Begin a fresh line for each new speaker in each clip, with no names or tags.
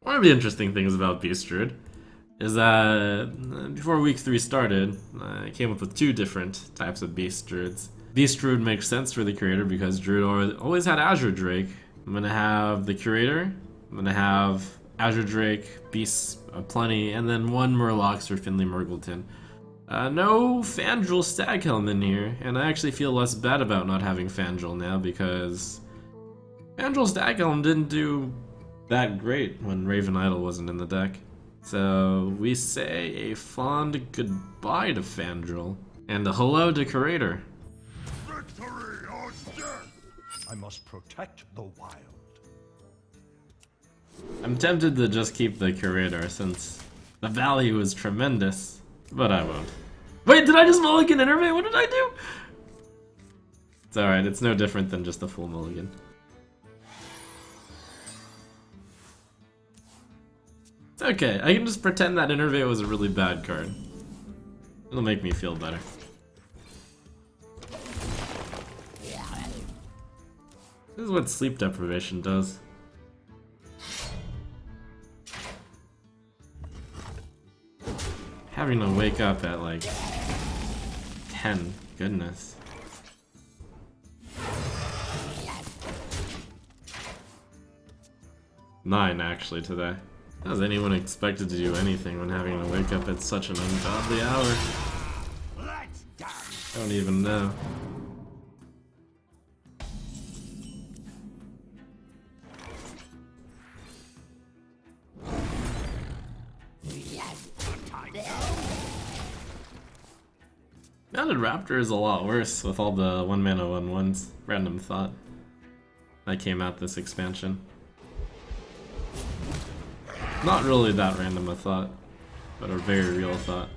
One of the interesting things about Beast Druid is that before week 3 started, I came up with 2 different types of Beast Druids. Beast Druid makes sense for the Curator because Druid always had Azure Drake. I'm gonna have the Curator, I'm gonna have Azure Drake, Beasts plenty, and then 1 Murlocs or Finley Murgleton. No Fandral Staghelm in here, and I actually feel less bad about not having Fandral now because Fandral Staghelm didn't do that great when Raven Idol wasn't in the deck. So we say a fond goodbye to Fandral and a hello to Curator.
Victory or death! I must protect the wild.
I'm tempted to just keep the Curator since the value is tremendous, but I won't. Wait, did I just mulligan Innervate? What did I do? It's alright, it's no different than just a full mulligan. It's okay, I can just pretend that Innervate was a really bad card. It'll make me feel better. This is what sleep deprivation does. Having to wake up at like 10, goodness. Nine actually today. How is anyone expected to do anything when having to wake up at such an ungodly hour? I don't even know. Mounted Raptor is a lot worse with all the 1-mana 1/1s. Random thought. That came out this expansion. Not really that random a thought, but a very real thought.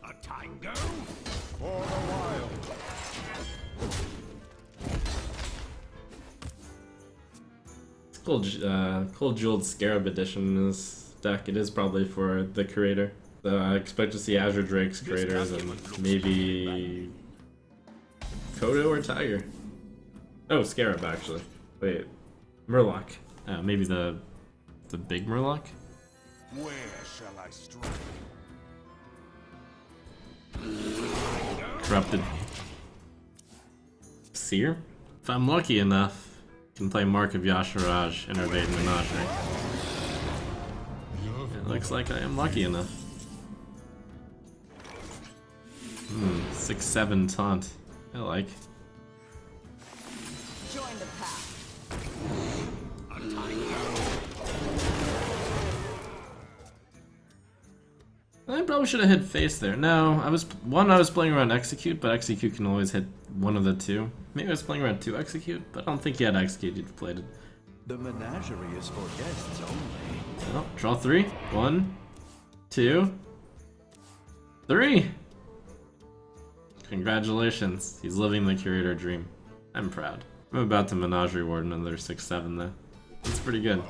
A tango for the wild.
It's cool Jeweled Scarab edition in this deck. It is probably for the Curator. So I expect to see Azure Drake's Curators and maybe Kodo or Tiger. Oh, Scarab actually. Wait, Murloc. Maybe the big Murloc?
Where shall I strike?
Corrupted Seer? If I'm lucky enough, I can play Mark of Yasharaj, Innervate, and Menagerie. It looks like I am lucky enough. 6/7 taunt. I like.
Join the pack.
I probably should have hit face there. No, I was playing around Execute, but Execute can always hit one of the two. Maybe I was playing around 2 Execute, but I don't think he had Execute, he'd played it.
The menagerie is for guests only.
Well, draw 3. 1, 2, 3! Congratulations, he's living the Curator dream. I'm proud. I'm about to Menagerie Ward another 6/7 though. That's pretty good.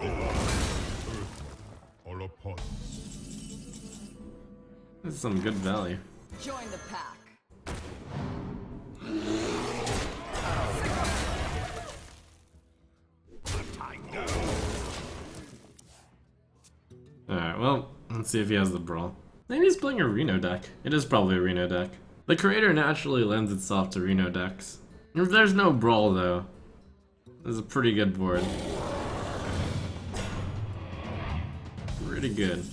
This is some good value.
Join the pack.
Alright, well, let's see if he has the Brawl. Maybe he's playing a Reno deck. It is probably a Reno deck. The Curator naturally lends itself to Reno decks. If there's no Brawl though, this is a pretty good board. Pretty good.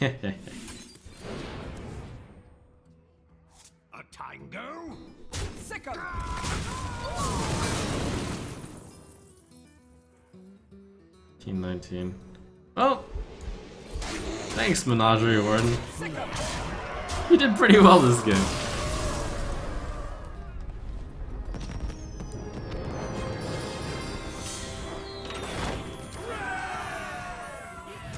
A tango?
Sick 'em.
19. Well, thanks Menagerie Warden. You did pretty well this game.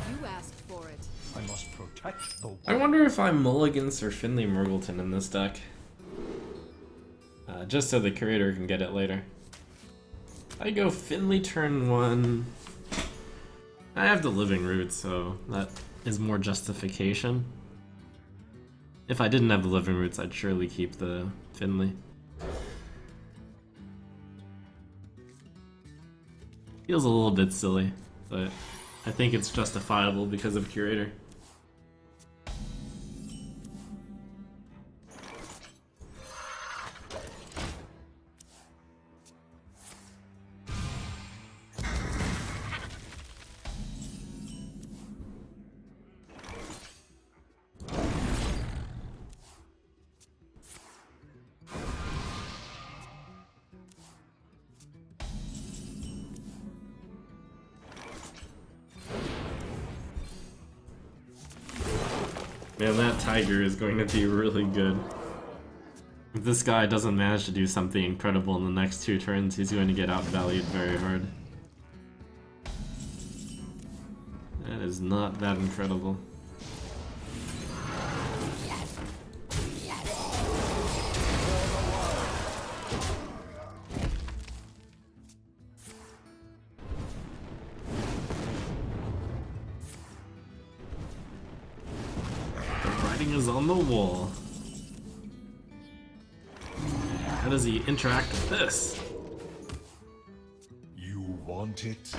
You asked for it.
I must protect the wild.
I wonder if I mulligan Sir Finley Murgleton in this deck. Just so the Curator can get it later. I go Finley turn 1. I have the Living Root, so that is more justification. If I didn't have the Living Roots, I'd surely keep the Finley. Feels a little bit silly, but I think it's justifiable because of Curator. Man, that tiger is going to be really good. If this guy doesn't manage to do something incredible in the next 2 turns, he's going to get outvalued very hard. That is not that incredible. Is on the wall. How does he interact with this?
You want it?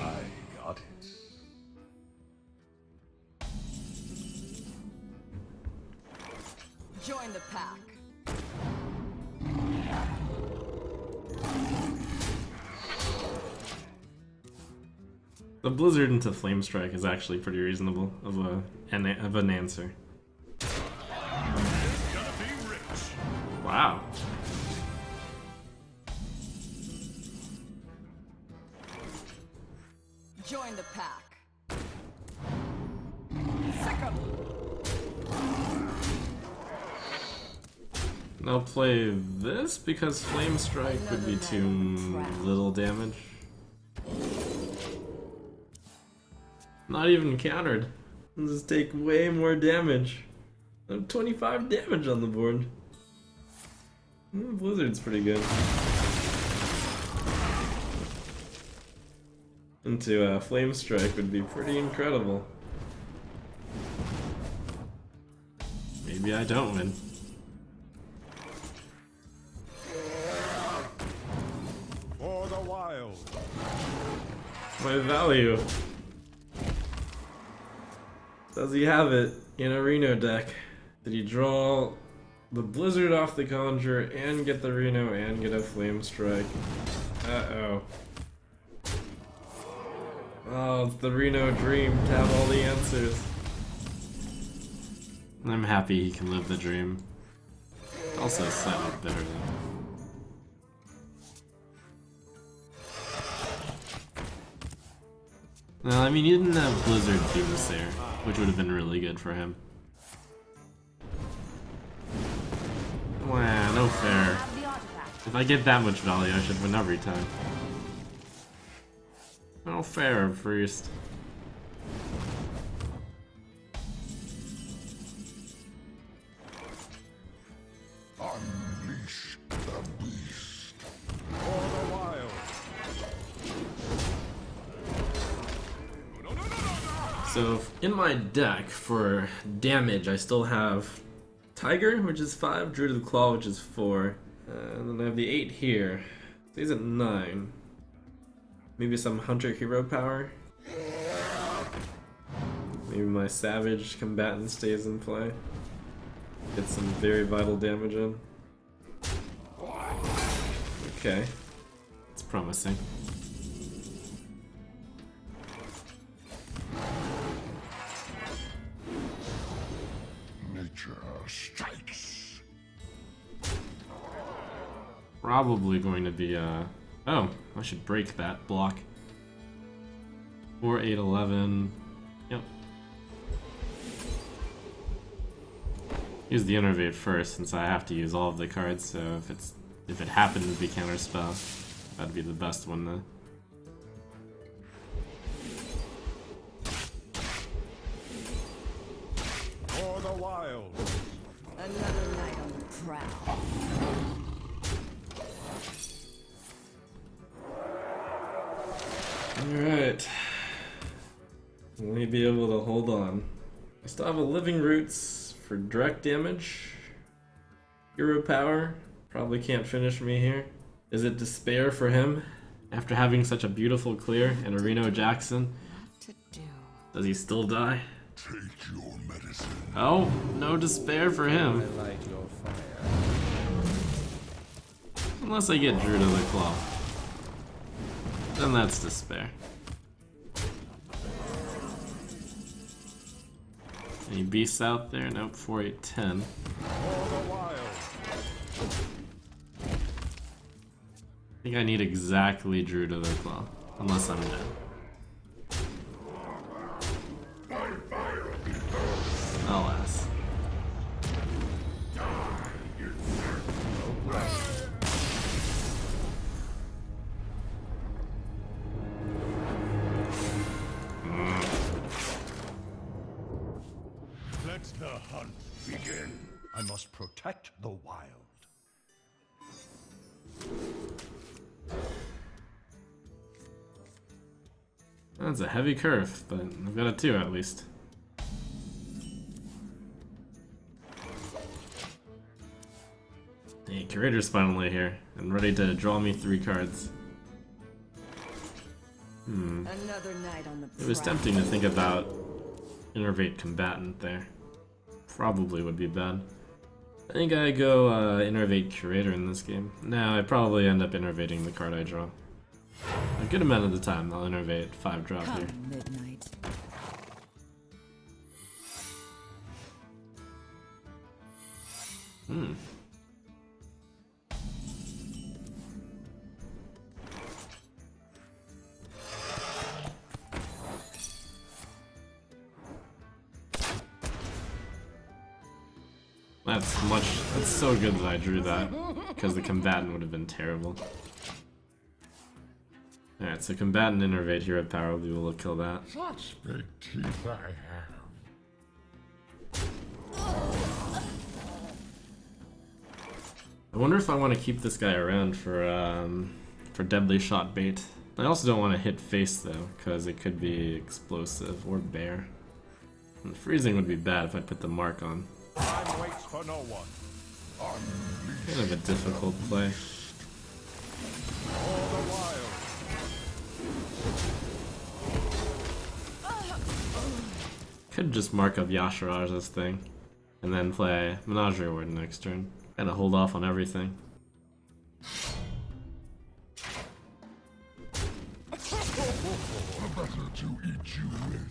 I got it.
Join the pack.
The Blizzard into Flame Strike is actually pretty reasonable of an answer. Wow.
Join the pack. Sick 'em.
I'll play this because Flame Strike would be too little damage. Not even countered. I'll just take way more damage. I have 25 damage on the board. Blizzard's pretty good. Into Flame Strike would be pretty incredible. Maybe I don't win.
For the wild.
My value. Does he have it in a Reno deck? Did he draw the Blizzard off the Conjure and get the Reno and get a Flame Strike? Uh-oh. Oh, it's the Reno dream to have all the answers. I'm happy he can live the dream. Also slightly better though. Well, I mean, he didn't have Blizzard Doomsayer, which would have been really good for him. Wow, no fair. If I get that much value, I should win every time. No fair first.
Unleash the beast. For the wild.
So in my deck for damage, I still have Tiger, which is 5, Druid of the Claw, which is 4, and then I have the 8 here. So he's at 9. Maybe some Hunter hero power. Maybe my Savage Combatant stays in play. Get some very vital damage in. Okay. It's promising.
Nature strikes.
Probably going to be, oh, I should break that block. 4, 8, 11. Yep. Use the Innervate first, since I have to use all of the cards, so if it happens to be Counterspell, that'd be the best one then.
For the wild.
Another night on the prowl.
Alright. Will he be able to hold on? I still have a Living Roots for direct damage. Hero power. Probably can't finish me here. Is it Despair for him? After having such a beautiful clear and a Reno Jackson,
To do.
does he still die?
Take your medicine.
Oh, no despair for him.
Light your fire.
Unless I get Druid of the Claw. Then that's despair. Any beasts out there? Nope, 4, 8, 10.
For the wild.
I think I need exactly Druid of the Claw. Unless I'm dead. Alas.
Let the hunt begin. I must protect the wild.
That's a heavy curve, but I've got a 2 at least. Hey, Curator's finally here and ready to draw me 3 cards.
Another night on the prowl.
It was tempting to think about Innervate Combatant there. Probably would be bad. I think I go Innervate Curator in this game. No, I probably end up innervating the card I draw. A good amount of the time I'll innervate 5-drop here.
Come midnight. That's so good that I drew that, because the combatant would have been terrible. Alright, so combatant innervate here at power will kill that.
Such big teeth I have.
I wonder if I want to keep this guy around for deadly shot bait. I also don't want to hit face though, because it could be explosive or bear. And freezing would be bad if I put the mark on.
Time waits for no one.
Kind of a difficult play.
For the wild.
Could just mark up Yashiraj's thing, and then play Menagerie Ward next turn. Kind of hold off on everything.
Better to eat you with.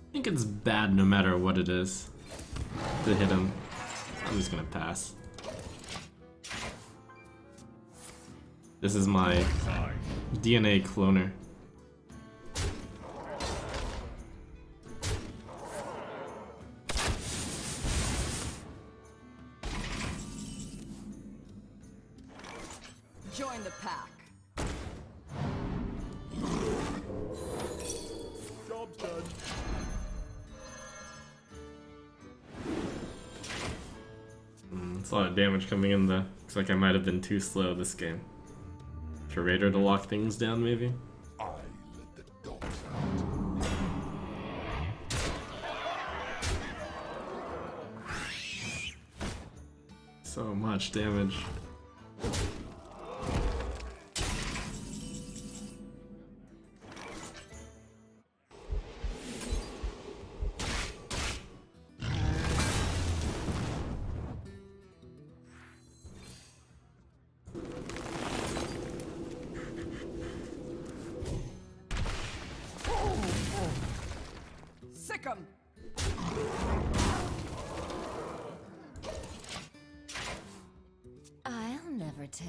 I think it's bad no matter what it is to hit him. I'm just gonna pass. This is my DNA cloner.
Join the pack.
Job's done.
It's a lot of damage coming in though. Looks like I might have been too slow this game. Curator to lock things down maybe?
I let the dogs out.
So much damage.
Sick 'em. I'll never tell.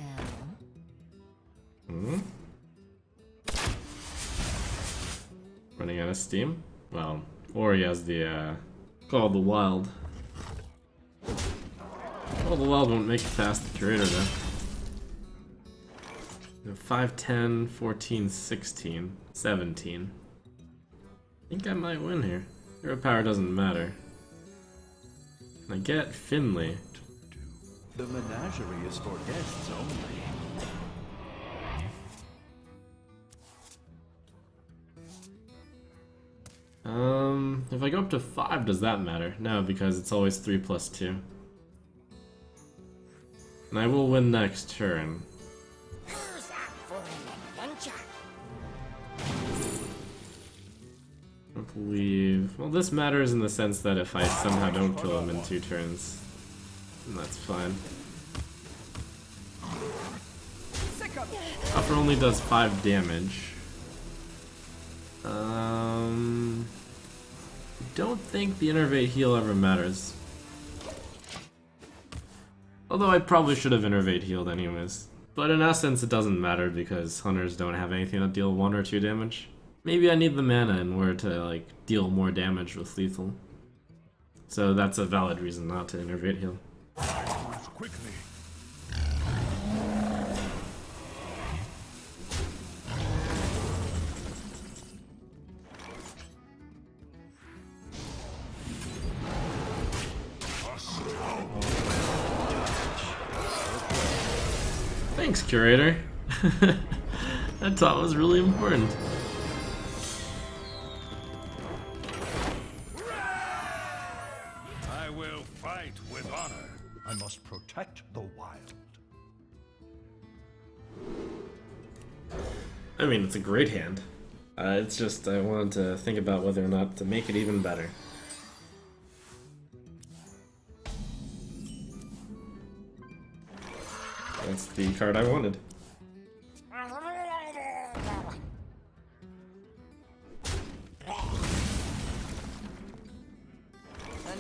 Running out of steam? Well, or he has the Call of the Wild. Call of the Wild won't make it past the Curator though. 5, 10, 14, 16, 17. I think I might win here. Hero power doesn't matter. And I get Finley.
The menagerie is for guests only.
If I go up to 5, does that matter? No, because it's always 3 plus 2. And I will win next turn.
Who's up for an adventure?
I believe... Well, this matters in the sense that if I somehow don't kill him in 2 turns, then that's fine. Upper only does 5 damage. Don't think the Innervate heal ever matters. Although I probably should have Innervate healed anyways. But in essence it doesn't matter because hunters don't have anything that deal 1 or 2 damage. Maybe I need the mana in order to like deal more damage with lethal. So that's a valid reason not to Innervate heal.
Quickly.
Thanks, Curator. That taunt was really important.
I will fight with honor. I must protect the wild.
I mean, it's a great hand. It's just I wanted to think about whether or not to make it even better. That's the card I wanted.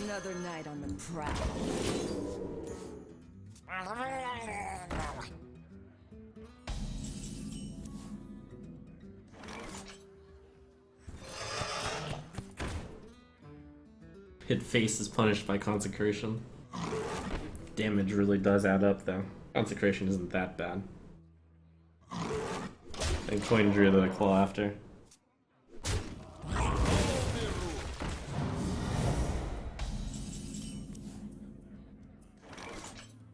Another night on the prowl.
Hit face is punished by Consecration. Damage really does add up though. Consecration isn't that bad. And Coin Druid the Claw after.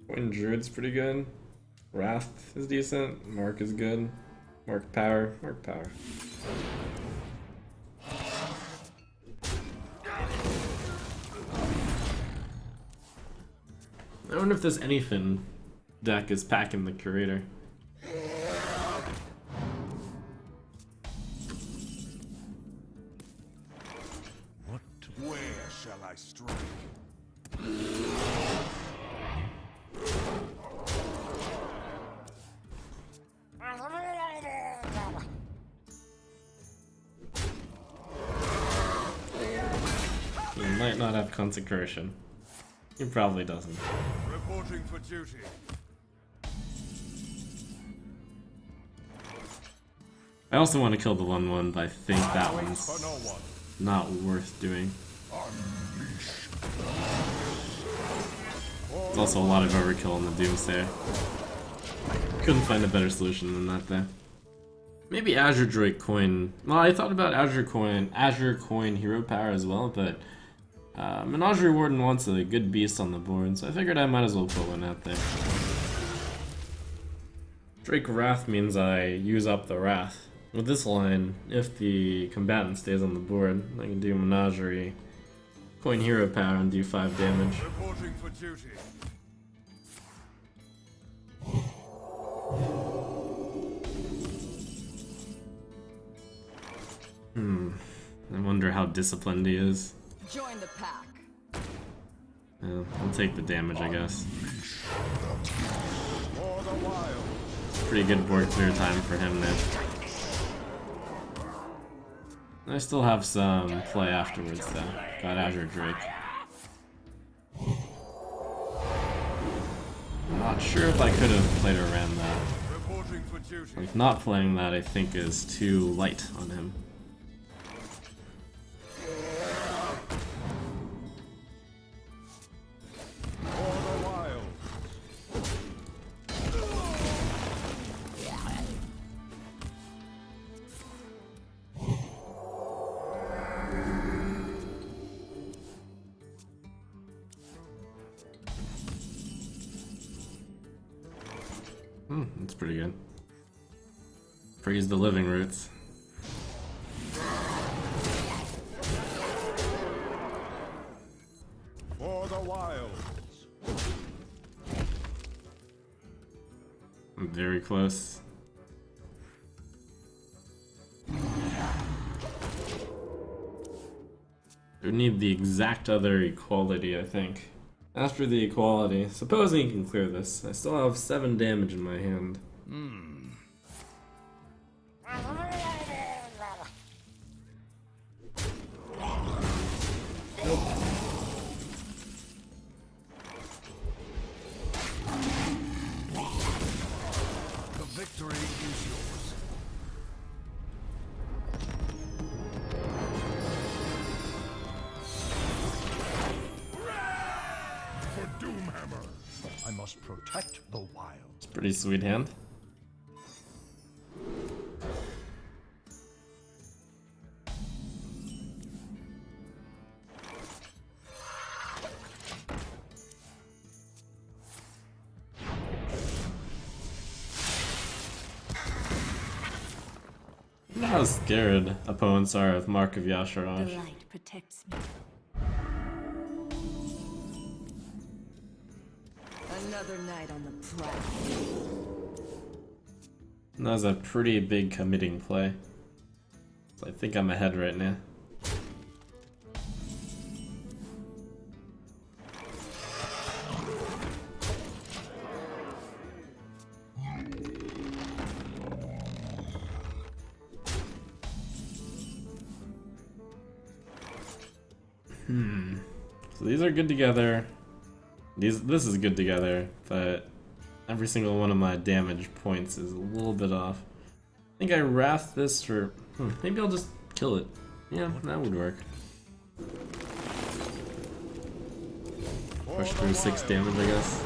Coin Druid's pretty good. Wrath is decent. Mark is good. Mark Power. Mark Power. I wonder if this Anyfin deck is packing the Curator.
Where shall I strike?
He might not have Consecration. He probably doesn't.
Reporting for duty.
I also want to kill the 1/1, but I think that
For
one's
no one.
not worth doing. There's also a lot of overkill in the Doomsayer. Couldn't find a better solution than that though. Maybe Azure Drake Coin. Well, I thought about Azure Coin Hero Power as well, but Menagerie Warden wants a good beast on the board, so I figured I might as well put one out there. Drake Wrath means I use up the Wrath. With this line, if the combatant stays on the board, I can do Menagerie, Coin Hero Power, and do 5 damage.
Reporting for duty.
I wonder how disciplined he is.
Join the pack.
Yeah, I'll take the damage, I guess.
For the wild.
Pretty good board clear time for him there. I still have some play afterwards though. Got Azure Drake. I'm not sure if I could have played around that.
Reporting for duty.
Like, not playing that I think is too light on him.
For the wild.
That's pretty good. Praise the living roots.
wilds.
I'm very close. We need the exact other equality, I think. After the equality, supposing you can clear this, I still have 7 damage in my hand.
The victory is yours. For Doomhammer, I must protect the wild.
It's a pretty sweet hand. I don't know how scared opponents are of Mark of
The
Yasharaj.
light protects me. Another night on the prowl.
That was a pretty big committing play. So I think I'm ahead right now. So these are good together. This is good together, but every single one of my damage points is a little bit off. I think I wrath this for... maybe I'll just kill it. Yeah, that would work. Push through 6 damage, I guess.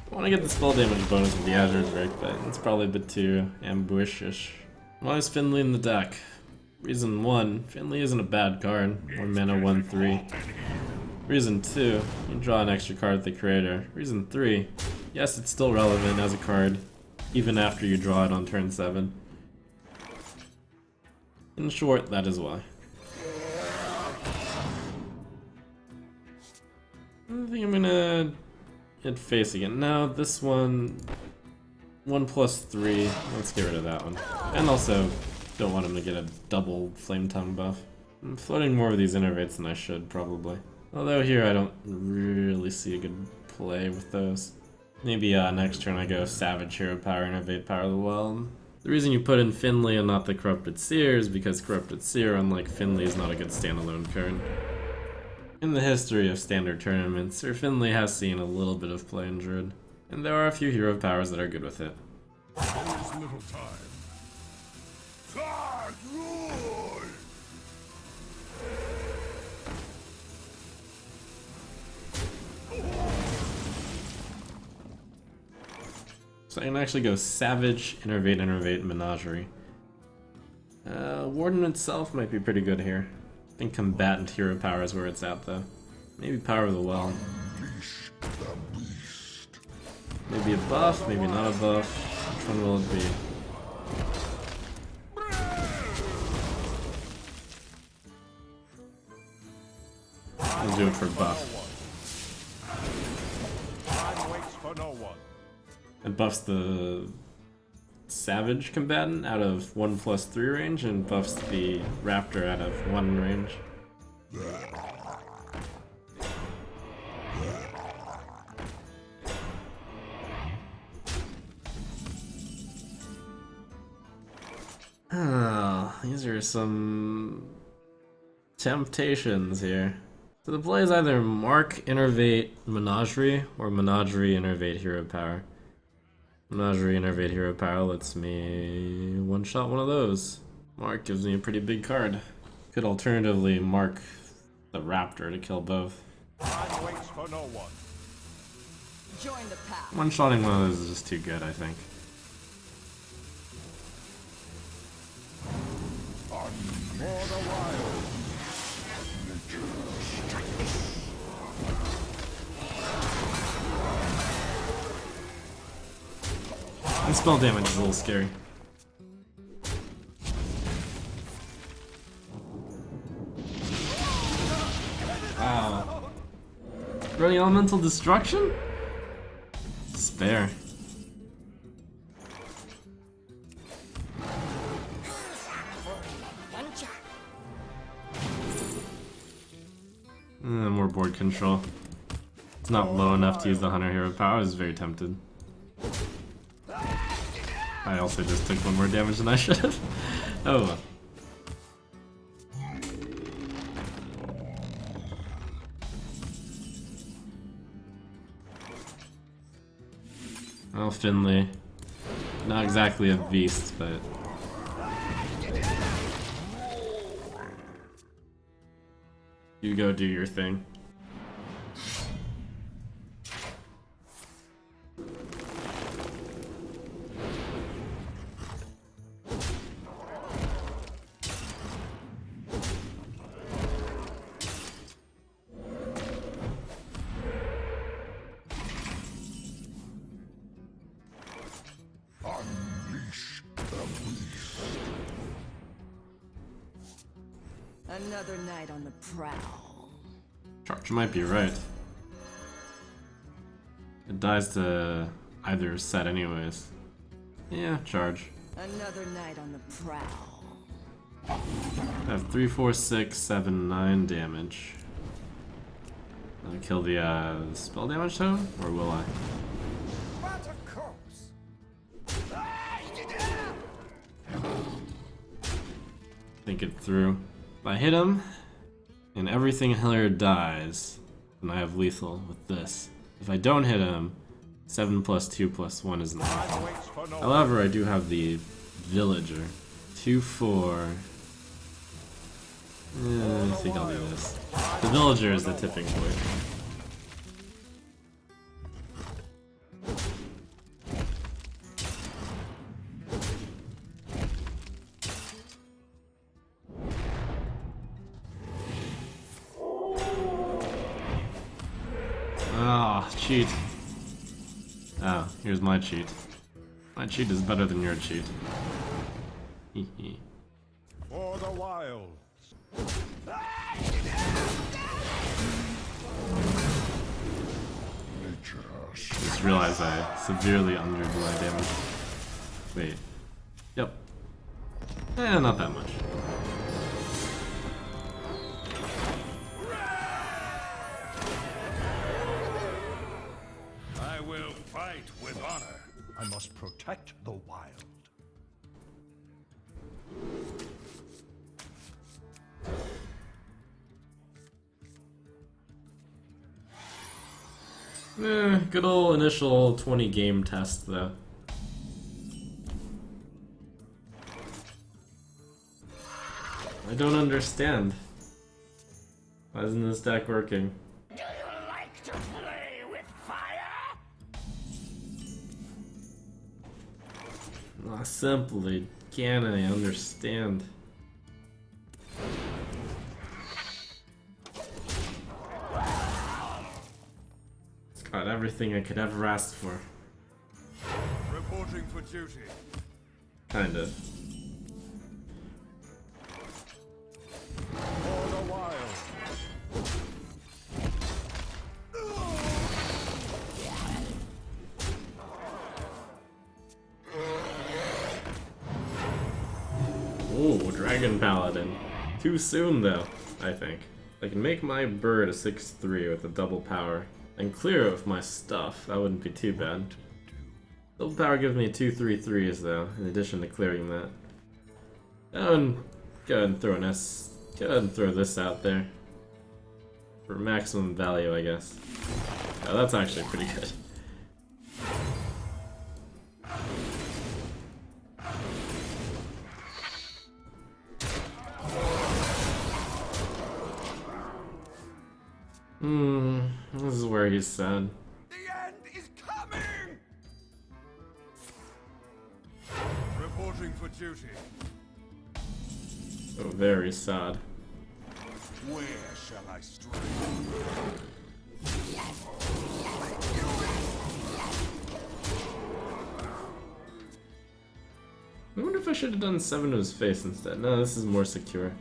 I want to get the spell damage bonus with the Azure Drake, but it's probably a bit too ambushish. Why is Finley in the deck? Reason 1, Finley isn't a bad card. 1 mana, 1/3. Reason 2, you draw an extra card with the Curator. Reason 3, yes, it's still relevant as a card, even after you draw it on turn 7. In short, that is why. I think I'm gonna hit face again. Now, this one, 1+3, let's get rid of that one. And also, don't want him to get a double Flame Tongue buff. I'm floating more of these innervates than I should, probably. Although here I don't really see a good play with those. Maybe next turn I go Savage Hero Power, Innervate Power of the Wild. The reason you put in Finley and not the Corrupted Seer is because Corrupted Seer, unlike Finley, is not a good standalone card. In the history of standard tournaments, Sir Finley has seen a little bit of play in Druid, and there are a few hero powers that are good with it.
There is little time.
So I can actually go Savage, Innervate, Menagerie. Warden itself might be pretty good here. I think Combatant Hero Power is where it's at though. Maybe Power of the Well. Maybe a buff, maybe not a buff. Which one will it be? I'll do it for buff.
Time waits for no one.
It buffs the Savage Combatant out of 1+3 range and buffs the Raptor out of 1 range. Oh, these are some temptations here. So the play is either Mark, Innervate, Menagerie, or Menagerie, Innervate, Hero Power. Menagerie, Innervate, Hero Power lets me one-shot one of those. Mark gives me a pretty big card. Could alternatively mark the Raptor to kill both.
Time waits for no one.
Join the pack.
One-shotting one of those is just too good, I think.
For the wild.
And spell damage is a little scary. Running elemental destruction? Spare. More board control. It's not low enough to use the Hunter Hero power. I was very tempted. I also just took one more damage than I should have. Oh well. Well, Finley. Not exactly a beast, but... you go do your thing.
Another night on the prowl.
Charge might be right. It dies to either set anyways. Yeah, charge.
Another night on the prowl.
I have 3, 4, 6, 7, 9 damage. I'll kill the spell damage totem, or will I? Think it through. If I hit him, and everything here dies, then I have lethal with this. If I don't hit him, 7 plus 2 plus 1 is 9. However, I do have the villager. 2, 4. I think I'll do this. The villager is the tipping point. Ah, cheat. Oh, here's my cheat. My cheat is better than your cheat. Hehe.
For the wilds.
Just realized I severely underdid my damage. Wait. Yep. Not that much.
I will fight with honor. I must protect the wild.
Good old initial 20 game test though. I don't understand. Why isn't this deck working?
Do you like to play with fire?
I simply can't understand. It's got everything I could ever ask for.
Reporting for duty.
Kind of.
For the wild.
Ooh, Dragon Paladin. Too soon though, I think. I can make my bird a 6/3 with a double power and clear it with my stuff. That wouldn't be too bad. Double power gives me 2 3/3s though, in addition to clearing that. And go ahead and throw an S. Go ahead and throw this out there. For maximum value, I guess. Oh, that's actually pretty good. This is where he's sad.
The end is coming! Reporting for duty.
So very sad.
Where shall I stray?
I wonder if I should have done 7 to his face instead. No, this is more secure.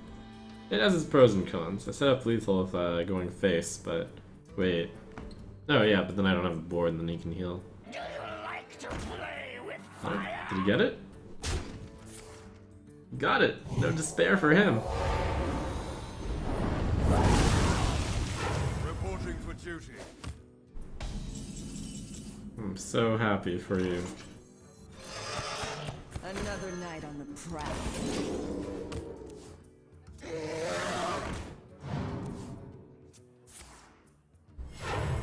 It has its pros and cons. I set up lethal with going face, but wait. Oh yeah, but then I don't have a board, and then he can heal.
Do you like to play with
Oh,
fire?
did he get it? Got it! No despair for him.
Reporting for duty.
I'm so happy for you.
Another night on the prowl.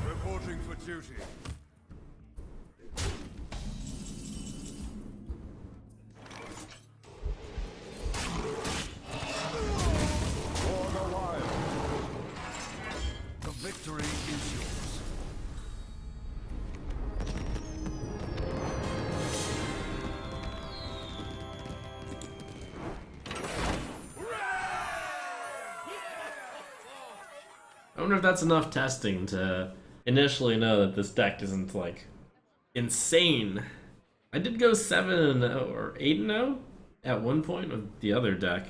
Reporting for duty. For the wild. The victory is yours.
I wonder if that's enough testing to initially know that this deck isn't, like, insane. I did go 7-0 or 8-0 at one point with the other deck.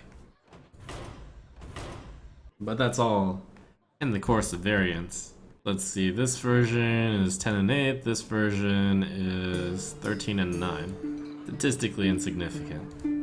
But that's all in the course of variance. Let's see, this version is 10-8, this version is 13-9. Statistically insignificant.